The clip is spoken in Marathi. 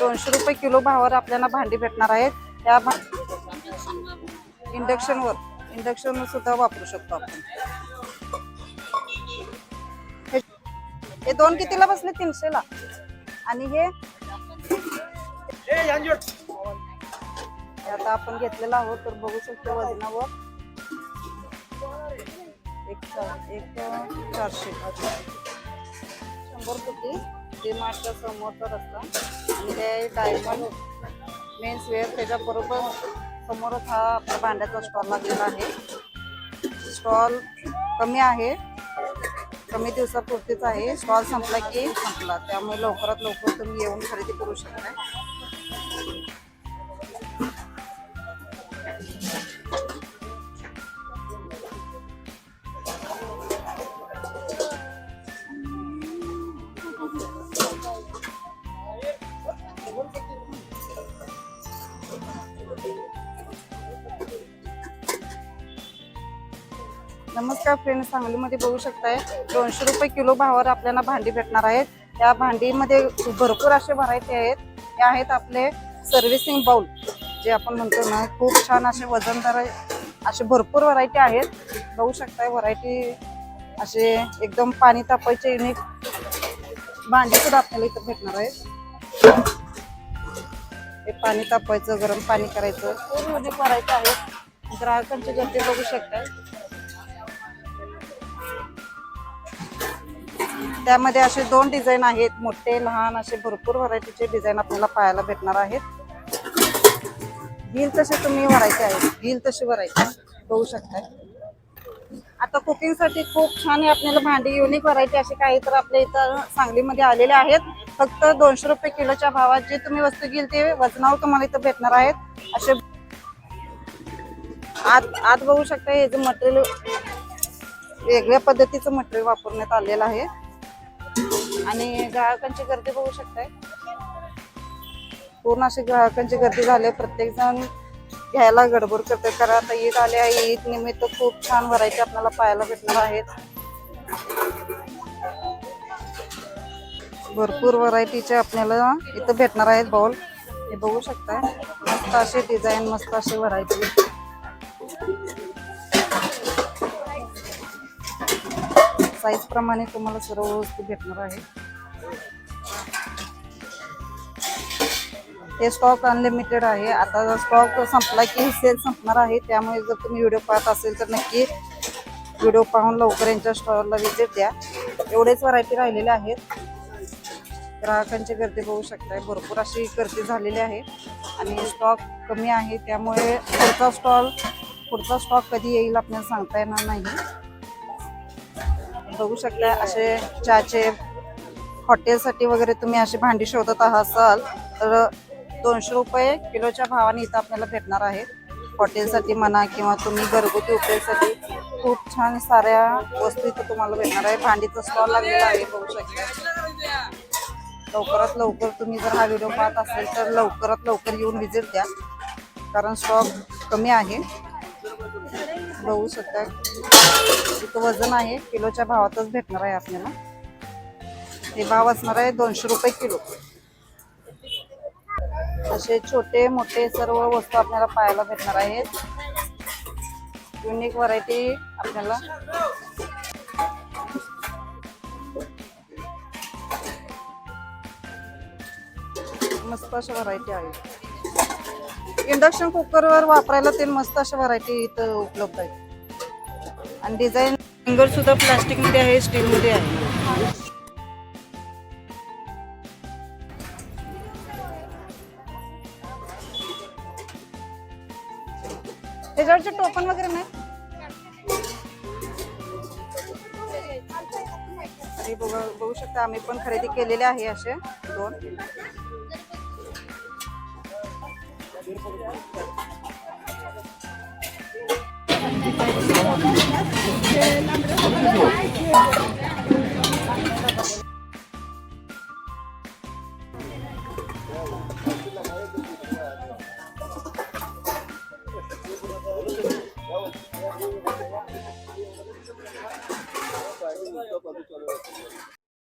200 रुपये किलो भावावर आपल्याला भांडी भेटणार आहेत. त्या इंडक्शन सुद्धा वापरू शकतो आपण. हे दोन कितीला बसले? 300 ला. आणि हे आता आपण घेतलेला आहोत तर बघू शकतो वजनावर 400 100 फुटी ते मार्चच्या समोरचा रस्ता. आणि ते डायमंड मेन्स वेअर त्याच्याबरोबर समोरच हा आपला भांड्याचा स्टॉल लागलेला आहे. स्टॉल कमी आहे, कमी दिवसापुरतीच आहे. स्टॉल संपला की संपला, त्यामुळे लवकरात लवकर तुम्ही येऊन खरेदी करू शकता. नमस्कार फ्रेंड्स, सांगलीमध्ये बघू शकताय 200 रुपये किलो भावावर आपल्याला भांडी भेटणार आहेत. या भांडीमध्ये भरपूर असे व्हरायटी आहेत. हे आहेत आपले सर्व्हिसिंग बाउल, जे आपण म्हणतो ना, खूप छान असे वजनदार असे भरपूर व्हरायटी आहेत. बघू शकताय व्हरायटी असे एकदम पाणी तापायचे युनिक भांडी सुद्धा आपल्याला इथं भेटणार आहेत. हे पाणी तापायचं, गरम पाणी करायचं, खूप युनिक व्हरायटी आहेत. ग्राहकांची गर्दी बघू शकताय. त्यामध्ये असे 2 डिझाईन आहेत, मोठे लहान असे भरपूर व्हरायटीचे डिझाईन आपल्याला पाहायला भेटणार आहेत. घेईल तसे तुम्ही व्हरायटी आहेत, घेईल तशी व्हरायटी बघू शकताय. आता कुकिंगसाठी खूप छान आपल्याला भांडी युनिक व्हरायटी असे काही तर आपल्या इथं सांगलीमध्ये आलेले आहेत. फक्त 200 रुपये किलोच्या भावात जे तुम्ही वस्तू घेईल ते वजनावर तुम्हाला इथं भेटणार आहेत. असे आत बघू शकता. हे जे मटेरियल वेगळ्या पद्धतीचं मटेरियल वापरण्यात आलेलं आहे. आणि ग्राहकांची गर्दी बघू शकताय. पूर्ण अशी ग्राहकांची गर्दी झाली. प्रत्येक जण घ्यायला गडबड करते, कारण आता ईद आली आहे. ईद निमित्त खूप छान व्हरायटी आपल्याला पाहायला भेटणार आहेत. भरपूर व्हरायटीचे आपल्याला इथं भेटणार आहेत बाउल. हे बघू शकताय. मस्त असे डिझाईन, मस्त अशी व्हरायटी. साईज प्रमाणे तुम्हाला सर्व वस्तू भेटणार आहे. हे स्टॉक अनलिमिटेड आहे. आता स्टॉक संपला की सेल संपणार आहे. त्यामुळे जर तुम्ही व्हिडिओ पाहत असेल तर नक्की व्हिडिओ पाहून लवकर यांच्या स्टॉलला व्हिजिट द्या. एवढेच व्हरायटी राहिलेले आहेत. ग्राहकांची गर्दी बघू शकताय. भरपूर अशी गर्दी झालेली आहे आणि स्टॉक कमी आहे. त्यामुळे पुढचा स्टॉक कधी येईल आपल्याला सांगता येणार नाही. बघू शकता असे चहाचे हॉटेलसाठी वगैरे तुम्ही अशी भांडी शोधत असाल तर 200 रुपये किलोच्या भावाने इथं आपल्याला भेटणार आहेत. हॉटेलसाठी म्हणा किंवा तुम्ही घरगुती उपयोगासाठी खूप छान साऱ्या वस्तू इथं तुम्हाला भेटणार आहे. भांडीचा स्टॉल लागलेला आहे बघू शकता. लवकरात लवकर तुम्ही जर हा व्हिडिओ पाहत असेल तर लवकरात लवकर येऊन व्हिजिट द्या, कारण स्टॉक कमी आहे. बघू शकता इथं वजन आहे, किलोच्या भावातच भेटणार आहे आपल्याला. हे भाव असणार आहे 200 रुपये किलो. असे छोटे मोठे सर्व वस्तू आपल्याला पाहायला भेटणार आहेत. युनिक व्हरायटी आपल्याला मस्त अशा व्हरायटी आहे. इंडक्शन कुकरवर वापरायला ते मस्त अशा व्हरायटी इथं उपलब्ध आहेत. आणि डिझाईन फिंगर सुद्धा प्लास्टिक मध्ये आहे, स्टील मध्ये आहे. त्याच्यावरचे टोपण वगैरे नाही. बघू शकता आम्ही पण खरेदी केलेले आहे असे 2.